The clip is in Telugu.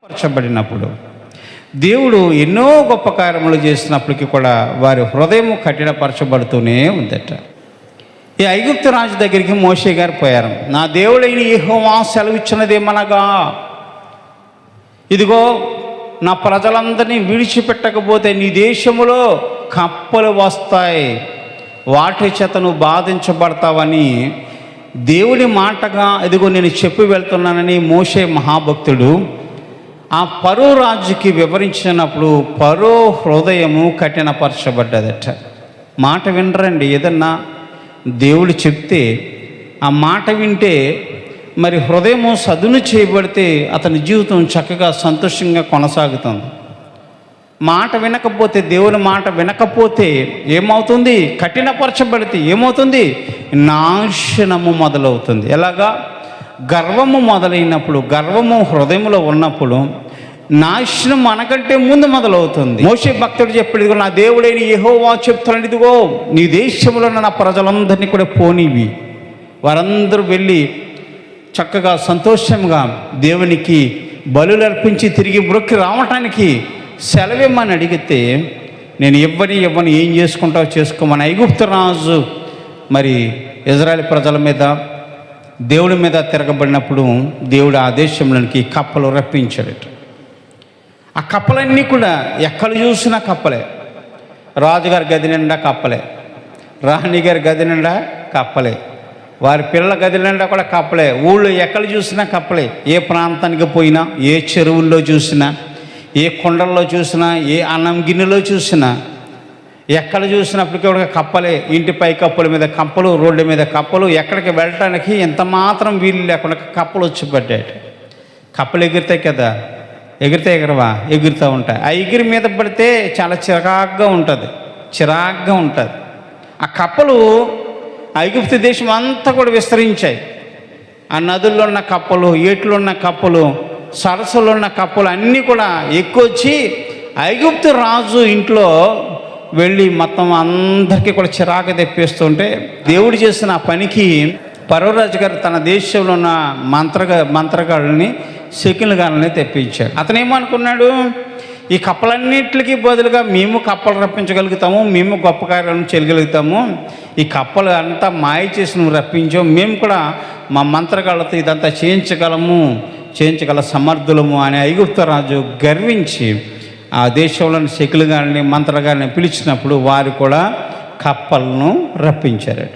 పరచబడినప్పుడు దేవుడు ఎన్నో గొప్ప కార్యములు చేసినప్పటికీ కూడా వారి హృదయం కఠినపరచబడుతూనే ఉందట. ఈ ఐగుప్తు రాజు దగ్గరికి మోషే గారు పోయారు. నా దేవుడైన యెహోవా సెలవిచ్చినదేమనగా, ఇదిగో నా ప్రజలందరినీ విడిచిపెట్టకపోతే నీ దేశములో కప్పలు వస్తాయి, వాటి చేత నువ్వు బాధించబడతావని దేవుడి మాటగా ఇదిగో నేను చెప్పి వెళ్తున్నానని మోషే మహాభక్తుడు ఆ ఫరో రాజుకి వివరించినప్పుడు ఫరో హృదయము కఠినపరచబడ్డదట. మాట వినరండి. ఏదన్నా దేవుడు చెప్తే ఆ మాట వింటే మరి హృదయము సదును చేయబడితే అతని జీవితం చక్కగా సంతోషంగా కొనసాగుతుంది. మాట వినకపోతే, దేవుని మాట వినకపోతే ఏమవుతుంది? కఠినపరచబడితే ఏమవుతుంది? నాశనము మొదలవుతుంది. ఎలాగా? గర్వము మొదలైనప్పుడు, గర్వము హృదయంలో ఉన్నప్పుడు నాశనం మనకంటే ముందు మొదలవుతుంది. మోషే భక్తుడు చెప్పాడు, ఇదిగో నా దేవుడైన యెహోవా చెప్తున్నాడు, ఇదిగో నీ దేశంలో నా ప్రజలందరినీ కూడా పోనివి, వారందరూ వెళ్ళి చక్కగా సంతోషంగా దేవునికి బలులు అర్పించి తిరిగి మ్రొక్కి రావటానికి సెలవిమ్మని అడిగితే, నేను ఇవ్వని ఏం చేసుకుంటావో చేసుకోమని ఐగుప్తు రాజు మరి ఇజ్రాయెల్ ప్రజల మీద దేవుడి మీద తిరగబడినప్పుడు దేవుడు ఆ దేశంలోనికి కప్పలు రప్పించాడట. ఆ కప్పలన్నీ కూడా ఎక్కడ చూసినా కప్పలే. రాజుగారి గది నిండా కప్పలే, రాణి గారి గది నిండా కప్పలే, వారి పిల్లల గది నిండా కూడా కప్పలే. ఊళ్ళో ఎక్కడ చూసినా కప్పలే. ఏ ప్రాంతానికి పోయినా, ఏ చెరువుల్లో చూసినా, ఏ కొండల్లో చూసినా, ఏ అన్నం గిన్నెలో చూసినా, ఎక్కడ చూసినప్పటికీ కూడా కప్పలే. ఇంటిపై కప్పుల మీద కప్పలు, రోడ్డు మీద కప్పలు, ఎక్కడికి వెళ్ళటానికి ఎంత మాత్రం వీలు లేకుండా కప్పలు వచ్చి పడ్డాయి. కప్పలు ఎగురుతాయి కదా, ఎగరవా? ఎగురుతూ ఉంటాయి. ఆ ఎగిరి మీద పడితే చాలా చిరాగ్గా ఉంటుంది. ఆ కప్పలు ఐగుప్తు దేశం అంతా కూడా విస్తరించాయి. ఆ నదుల్లో ఉన్న కప్పలు, ఏట్లో ఉన్న కప్పలు, సరస్సులో ఉన్న కప్పలు అన్నీ కూడా ఎక్కువచ్చి ఐగుప్తు రాజు ఇంట్లో వెళ్ళి మొత్తం అందరికీ కూడా చిరాకు తెప్పిస్తుంటే, దేవుడు చేసిన ఆ పనికి ఫరో రాజు గారు తన దేశంలో ఉన్న మంత్రగాళ్ళని, శకునుగాళ్ళని తెప్పించాడు. అతను ఏమనుకున్నాడు, ఈ కప్పలన్నిటికీ బదులుగా మేము కప్పలు రప్పించగలుగుతాము, మేము గొప్ప కార్యాలను చేయగలుగుతాము, ఈ కప్పలు అంతా మాయ చేసి నువ్వు రప్పించావు, మేము కూడా మా మంత్రగాళ్ళతో ఇదంతా చేయించగల సమర్థులము అని ఐగుప్తు రాజు గర్వించి ఆ దేశంలోని శకునుగాళ్ళని, మంత్రగాళ్ళని పిలిచినప్పుడు వారు కూడా కప్పలను రప్పించారట.